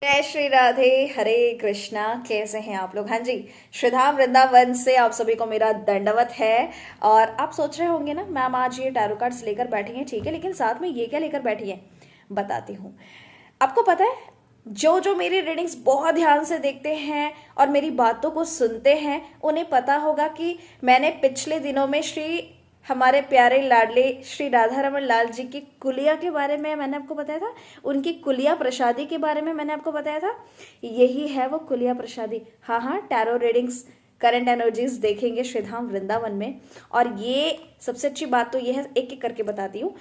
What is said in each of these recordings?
जय श्री राधे, हरे कृष्णा। कैसे हैं आप लोग? हाँ जी, श्रीधाम वृंदावन से आप सभी को मेरा दंडवत है। और आप सोच रहे होंगे ना, मैम आज ये टैरो कार्ड्स लेकर बैठी हैं, ठीक है, लेकिन साथ में ये क्या लेकर बैठी हैं? बताती हूँ। आपको पता है, जो जो मेरी रीडिंग्स बहुत ध्यान से देखते हैं और मेरी बातों को सुनते हैं, उन्हें पता होगा कि मैंने पिछले दिनों में हमारे प्यारे लाडले श्री राधा रमन लाल जी की कुलिया के बारे में मैंने आपको बताया था। उनकी कुलिया प्रसादी के बारे में मैंने आपको बताया था। यही है वो कुलिया प्रसादी। हाँ हाँ, टैरो रीडिंग्स, करंट एनर्जीज देखेंगे श्रीधाम वृंदावन में। और ये सबसे अच्छी बात तो ये है, एक एक करके बताती हूँ।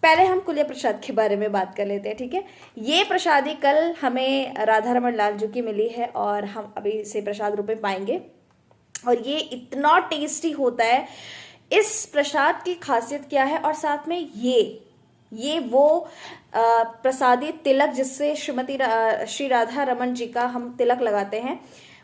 पहले हम कुलिया प्रसाद के बारे में बात कर लेते हैं, ठीक है। ये प्रसादी कल हमें राधा रमन लाल जी की मिली है और हम अभी इसे प्रसाद रूप में पाएंगे। और ये इतना टेस्टी होता है। इस प्रसाद की खासियत क्या है? और साथ में ये वो प्रसादी तिलक, जिससे श्री राधा रमन जी का हम तिलक लगाते हैं,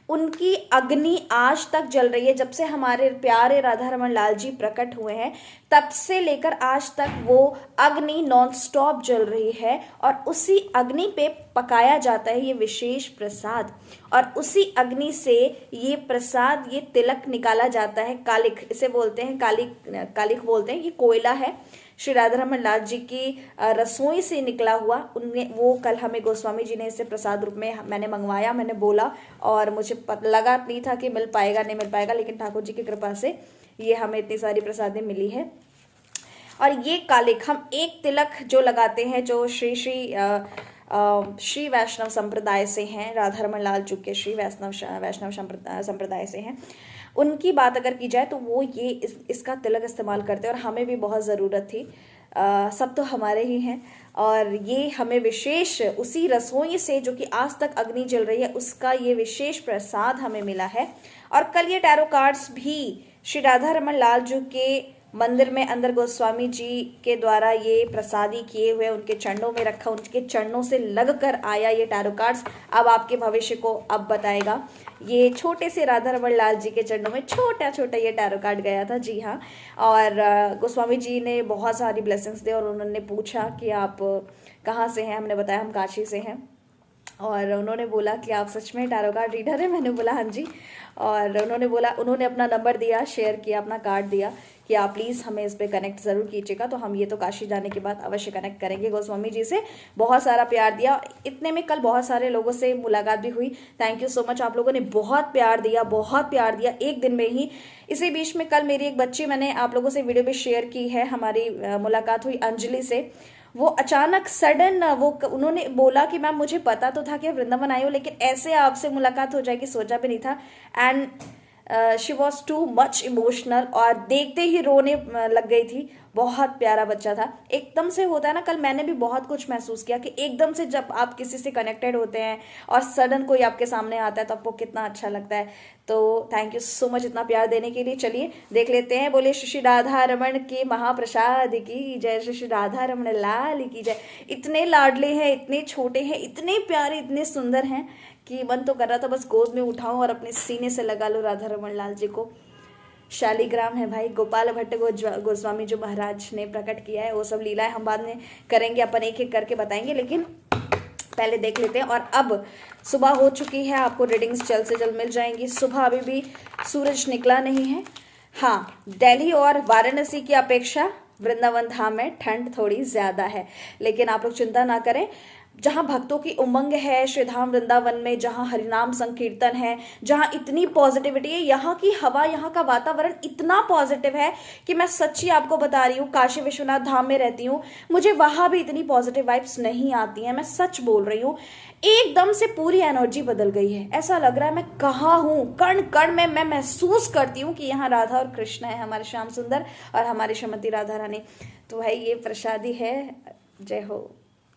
उनकी अग्नि आज तक जल रही है। जब से हमारे प्यारे राधा रमन लाल जी प्रकट हुए हैं, तब से लेकर आज तक वो अग्नि नॉन स्टॉप जल रही है। और उसी अग्नि पे पकाया जाता है ये विशेष प्रसाद। और उसी अग्नि से ये प्रसाद, ये तिलक निकाला जाता है। कालिक इसे बोलते हैं, कालिक बोलते हैं। ये कोयला है श्री राधा रमन लाल जी की रसोई से निकला हुआ। उनने वो कल हमें गोस्वामी जी ने इसे प्रसाद रूप में मैंने मंगवाया, मैंने बोला, और मुझे लगा नहीं था कि मिल पाएगा नहीं मिल पाएगा, लेकिन ठाकुर जी की कृपा से ये हमें इतनी सारी प्रसादें मिली है। और ये कालिक हम एक तिलक जो लगाते हैं, जो श्री वैष्णव संप्रदाय से हैं, राधा रमन लाल जी के श्री वैष्णव संप्रदाय से हैं, उनकी बात अगर की जाए तो वो ये इसका तिलक इस्तेमाल करते हैं। और हमें भी बहुत ज़रूरत थी। सब तो हमारे ही हैं। और ये हमें विशेष उसी रसोई से, जो कि आज तक अग्नि जल रही है, उसका ये विशेष प्रसाद हमें मिला है। और कल ये टैरो कार्ड्स भी श्री राधा रमन लाल जी के मंदिर में अंदर गोस्वामी जी के द्वारा ये प्रसादी किए हुए उनके चरणों में रखा, उनके चरणों से लग कर आया ये टैरो कार्ड्स। अब आपके भविष्य को अब बताएगा। ये छोटे से राधा रमन लाल जी के चरणों में छोटा छोटा ये टैरो कार्ड गया था, जी हाँ। और गोस्वामी जी ने बहुत सारी ब्लेसिंग्स दी और उन्होंने पूछा कि आप कहाँ से हैं। हमने बताया हम काशी से हैं। और उन्होंने बोला कि आप सच में टैरो कार्ड रीडर हैं? मैंने बोला हाँ जी। और उन्होंने बोला, उन्होंने अपना नंबर दिया, शेयर किया, अपना कार्ड दिया कि आप प्लीज़ हमें इस पे कनेक्ट ज़रूर कीजिएगा। तो हम ये तो काशी जाने के बाद अवश्य कनेक्ट करेंगे गोस्वामी जी से। बहुत सारा प्यार दिया। इतने में कल बहुत सारे लोगों से मुलाकात भी हुई। थैंक यू सो मच, आप लोगों ने बहुत प्यार दिया, बहुत प्यार दिया एक दिन में ही। इसी बीच में कल मेरी एक बच्ची, मैंने आप लोगों से वीडियो भी शेयर की है, हमारी मुलाकात हुई अंजलि से। वो अचानक सडन उन्होंने बोला कि मैम मुझे पता तो था कि आप वृंदावन आए हो, लेकिन ऐसे आपसे मुलाकात हो जाएगी सोचा भी नहीं था। And she was too much emotional और देखते ही रोने लग गई थी। बहुत प्यारा बच्चा था। एकदम से होता है ना, कल मैंने भी बहुत कुछ महसूस किया कि एकदम से जब आप किसी से कनेक्टेड होते हैं और सडन कोई आपके सामने आता है तो आपको कितना अच्छा लगता है। तो थैंक यू सो मच इतना प्यार देने के लिए। चलिए देख लेते हैं। बोले श्री राधा रमन के महाप्रसाद की जय, श्री राधा रमन लाल की जय। इतने लाडले हैं, इतने छोटे हैं, इतने प्यारे, इतने सुंदर हैं कि मन तो कर रहा था बस गोद में उठाऊं और अपने सीने से लगा लो राधा रमन लाल जी को। शालिग्राम है भाई, गोपाल भट्ट गोस्वामी जो महाराज ने प्रकट किया है, वो सब लीलाएं हम बाद में करेंगे, अपन एक एक करके बताएंगे, लेकिन पहले देख लेते हैं। और अब सुबह हो चुकी है, आपको रीडिंग्स जल्द से जल्द मिल जाएंगी। सुबह अभी भी सूरज निकला नहीं है। हाँ, दिल्ली और वाराणसी की अपेक्षा वृंदावन धाम में ठंड थोड़ी ज़्यादा है, लेकिन आप लोग चिंता ना करें। जहाँ भक्तों की उमंग है श्रीधाम वृंदावन में, जहाँ हरिनाम संकीर्तन है, जहाँ इतनी पॉजिटिविटी है, यहाँ की हवा, यहाँ का वातावरण इतना पॉजिटिव है कि मैं सच्ची आपको बता रही हूँ, काशी विश्वनाथ धाम में रहती हूँ, मुझे वहाँ भी इतनी पॉजिटिव वाइब्स नहीं आती हैं। मैं सच बोल रही हूँ, एकदम से पूरी एनर्जी बदल गई है। ऐसा लग रहा है मैं कहाँ हूँ, कण कण में मैं महसूस करती हूँ कि यहाँ राधा और कृष्ण है, हमारे श्याम सुंदर और हमारी श्रीमती राधा रानी। तो भाई ये प्रसादी है, जय हो।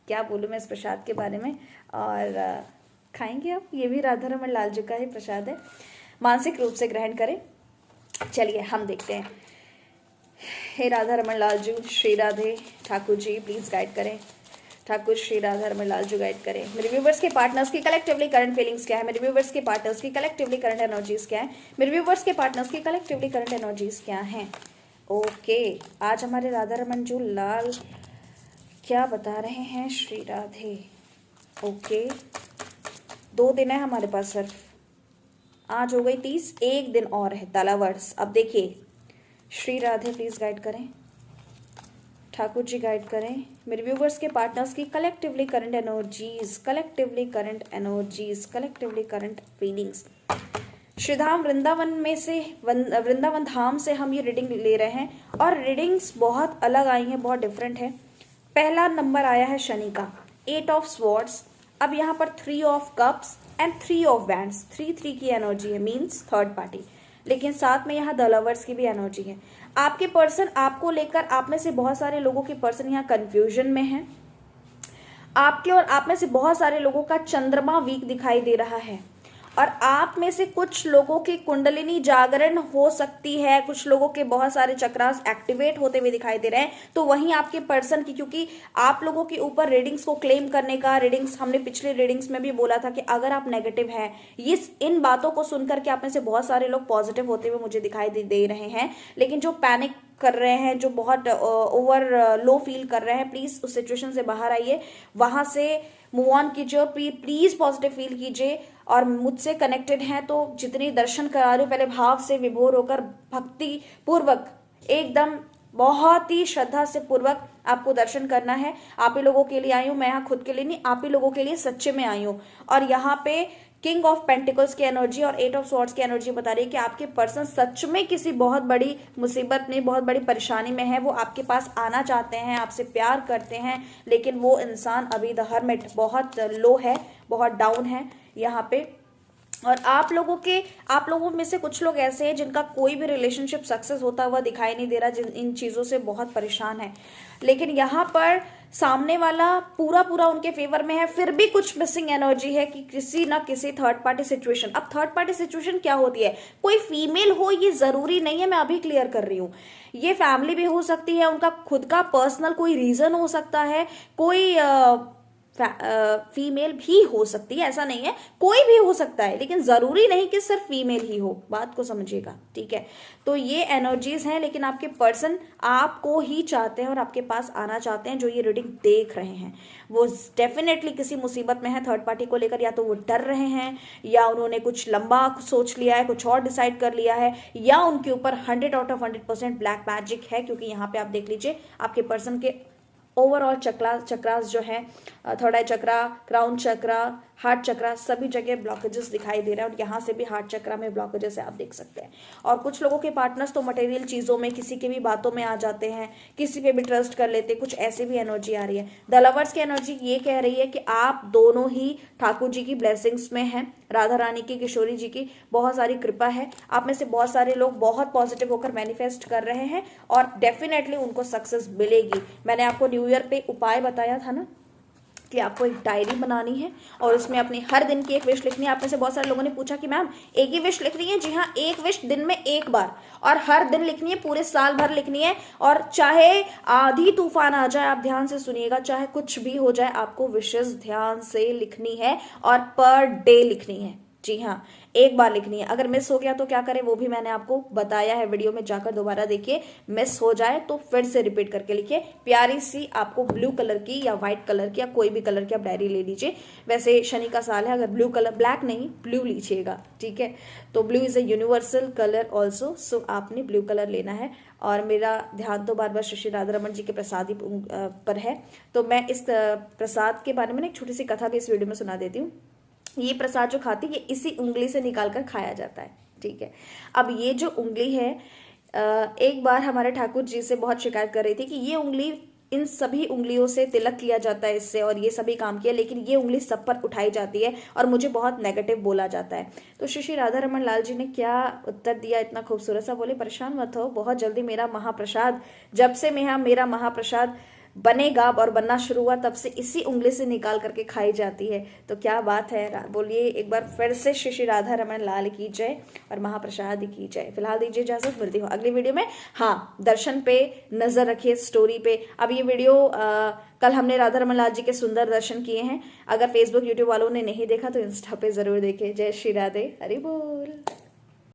क्या बोलूँ मैं इस प्रसाद के बारे में। और खाएंगे आप, ये भी राधा रमन लाल जी का ही प्रसाद है, मानसिक रूप से ग्रहण करें। चलिए हम देखते हैं। हे राधा रमन लाल जी, श्री राधे ठाकुर जी प्लीज़ गाइड करें। ठाकुर श्री राधा रमन लाल जी गाइड करें। मेरे व्यूवर्स के पार्टनर्स की कलेक्टिवली करंट फीलिंग्स क्या है? मेरे व्यूवर्स के पार्टनर्स की कलेक्टिवली करंट एनर्जीज क्या है? मेरे व्यूवर्स के पार्टनर्स की कलेक्टिवली करंट एनर्जीज क्या हैं? ओके, आज हमारे राधा रमन जो लाल क्या बता रहे हैं श्री राधे। ओके, 2 दिन है हमारे पास सिर्फ, आज हो गई 30, 1 दिन और है। द लवर्स, अब देखिए श्री राधे प्लीज गाइड करें, ठाकुर जी गाइड करें मेरे व्यूवर्स के पार्टनर्स की collectively current energies, collectively current energies, collectively current feelings. Shridham Vrindavan में से, वृंदावन धाम से हम ये रीडिंग ले रहे हैं और रीडिंग्स बहुत अलग आई हैं, बहुत डिफरेंट है। पहला नंबर आया है शनि का, 8 ऑफ स्वॉर्ड्स। अब यहाँ पर 3 of cups and 3 of bands, 3 की एनर्जी है, मीन्स थर्ड पार्टी। लेकिन साथ में यहाँ द लवर्स की भी एनर्जी है। आपके पर्सन आपको लेकर, आप में से बहुत सारे लोगों के पर्सन यहाँ कंफ्यूजन में है। आपके और आप में से बहुत सारे लोगों का चंद्रमा वीक दिखाई दे रहा है और आप में से कुछ लोगों की कुंडलिनी जागरण हो सकती है, कुछ लोगों के बहुत सारे चक्रास एक्टिवेट होते हुए दिखाई दे रहे हैं। तो वहीं आपके पर्सन की, क्योंकि आप लोगों के ऊपर रीडिंग्स को क्लेम करने का, रीडिंग्स हमने पिछले रीडिंग्स में भी बोला था कि अगर आप नेगेटिव हैं, ये इन बातों को सुनकर के आप में से बहुत सारे लोग पॉजिटिव होते हुए मुझे दिखाई दे रहे हैं। लेकिन जो पैनिक कर रहे हैं, जो बहुत ओवर लो फील कर रहे हैं, प्लीज उस सिचुएशन से बाहर आइए, वहां से मूव ऑन कीजिए और प्लीज पॉजिटिव फील कीजिए। और मुझसे कनेक्टेड हैं तो जितने दर्शन करा रहे हो, पहले भाव से विभोर होकर भक्ति पूर्वक, एकदम बहुत ही श्रद्धा से पूर्वक आपको दर्शन करना है। आप ही लोगों के लिए आई हूँ, मैं यहाँ खुद के लिए नहीं, आप ही लोगों के लिए सच्चे में आई हूँ। और यहाँ पे किंग ऑफ पेंटिकल्स की एनर्जी और 8 ऑफ स्वॉर्ड्स की एनर्जी बता रही है कि आपके पर्सन सच में किसी बहुत बड़ी मुसीबत में, बहुत बड़ी परेशानी में है। वो आपके पास आना चाहते हैं, आपसे प्यार करते हैं, लेकिन वो इंसान अभी द हर्मिट बहुत लो है, बहुत डाउन है यहाँ पे। और आप लोगों में से कुछ लोग ऐसे हैं जिनका कोई भी रिलेशनशिप सक्सेस होता हुआ दिखाई नहीं दे रहा, जिन इन चीज़ों से बहुत परेशान है। लेकिन यहाँ पर सामने वाला पूरा उनके फेवर में है, फिर भी कुछ मिसिंग एनर्जी है कि किसी ना किसी थर्ड पार्टी सिचुएशन। अब थर्ड पार्टी सिचुएशन क्या होती है, कोई फीमेल हो ये जरूरी नहीं है, मैं अभी क्लियर कर रही हूँ। ये फैमिली भी हो सकती है, उनका खुद का पर्सनल कोई रीजन हो सकता है, कोई फीमेल भी हो सकती है, ऐसा नहीं है, कोई भी हो सकता है, लेकिन जरूरी नहीं कि सिर्फ फीमेल ही हो, बात को समझिएगा, ठीक है। तो ये एनर्जीज हैं, लेकिन आपके पर्सन आपको ही चाहते हैं और आपके पास आना चाहते हैं। जो ये रीडिंग देख रहे हैं वो डेफिनेटली किसी मुसीबत में है थर्ड पार्टी को लेकर, या तो वो डर रहे हैं, या उन्होंने कुछ लंबा सोच लिया है, कुछ और डिसाइड कर लिया है, या उनके ऊपर 100 आउट ऑफ 100% ब्लैक मैजिक है। क्योंकि यहाँ पे आप देख लीजिए आपके पर्सन के ओवरऑल चक्रास जो है, थर्ड आई चक्रा, क्राउन चक्रा, हार्ट चक्रा, सभी जगह ब्लॉकेजेस दिखाई दे रहे हैं। और यहाँ से भी हार्ट चक्रा में ब्लॉकेजेस है, आप देख सकते हैं। और कुछ लोगों के पार्टनर्स तो मटेरियल चीज़ों में, किसी की भी बातों में आ जाते हैं, किसी पे भी ट्रस्ट कर लेते, कुछ ऐसी भी एनर्जी आ रही है। द लवर्स की एनर्जी ये कह रही है कि आप दोनों ही ठाकुर जी की ब्लेसिंग्स में हैं, राधा रानी की, किशोरी जी की बहुत सारी कृपा है। आप में से बहुत सारे लोग बहुत पॉजिटिव होकर मैनिफेस्ट कर रहे हैं और डेफिनेटली उनको सक्सेस मिलेगी। मैंने आपको न्यू ईयर पे उपाय बताया था ना कि आपको एक डायरी बनानी है और उसमें अपनी हर दिन की एक विश लिखनी है। आप में से बहुत सारे लोगों ने पूछा कि मैम एक ही विश लिखनी है? जी हाँ, एक विश दिन में एक बार, और हर दिन लिखनी है, पूरे साल भर लिखनी है। और चाहे आधी तूफान आ जाए, आप ध्यान से सुनिएगा, चाहे कुछ भी हो जाए, आपको विशेष ध्यान से लिखनी है और पर डे लिखनी है। जी हाँ, एक बार लिखनी है। अगर मिस हो गया तो क्या करें, वो भी मैंने आपको बताया है वीडियो में, जाकर दोबारा देखिए। मिस हो जाए तो फिर से रिपीट करके लिखिए। प्यारी सी आपको ब्लू कलर की या व्हाइट कलर की या कोई भी कलर की आप डायरी ले लीजिए। वैसे शनि का साल है, अगर ब्लू कलर, ब्लैक नहीं ब्लू लीजिएगा, ठीक है। तो blue is a universal colour also, so आपने ब्लू कलर लेना है। और मेरा ध्यान तो बार बार श्री राधा रमन जी के प्रसाद ही पर है, तो मैं इस प्रसाद के बारे में एक छोटी सी कथा भी इस वीडियो में सुना देती हूँ। ये प्रसाद जो खाती है, ये इसी उंगली से निकाल कर खाया जाता है, ठीक है। अब ये जो उंगली है, एक बार हमारे ठाकुर जी से बहुत शिकायत कर रही थी कि ये उंगली, इन सभी उंगलियों से तिलक किया जाता है इससे, और ये सभी काम किया, लेकिन ये उंगली सब पर उठाई जाती है और मुझे बहुत नेगेटिव बोला जाता है। तो श्री राधा रमन लाल जी ने क्या उत्तर दिया, इतना खूबसूरत सा, बोले परेशान मत हो, बहुत जल्दी मेरा महाप्रसाद, जब से मेरा महाप्रसाद बनेगा और बनना शुरू हुआ, तब से इसी उंगली से निकाल करके खाई जाती है। तो क्या बात है, बोलिए एक बार फिर से श्री राधा रमन लाल की जय और महाप्रसाद की जय। फिलहाल दीजिए इजाजत, मिलती हूँ अगली वीडियो में। हाँ, दर्शन पे नजर रखिए, स्टोरी पे। अब ये वीडियो कल हमने राधा रमन लाल जी के सुंदर दर्शन किए हैं। अगर फेसबुक यूट्यूब वालों ने नहीं देखा तो इंस्टा पे जरूर देखे। जय श्री राधे, हरि बोल।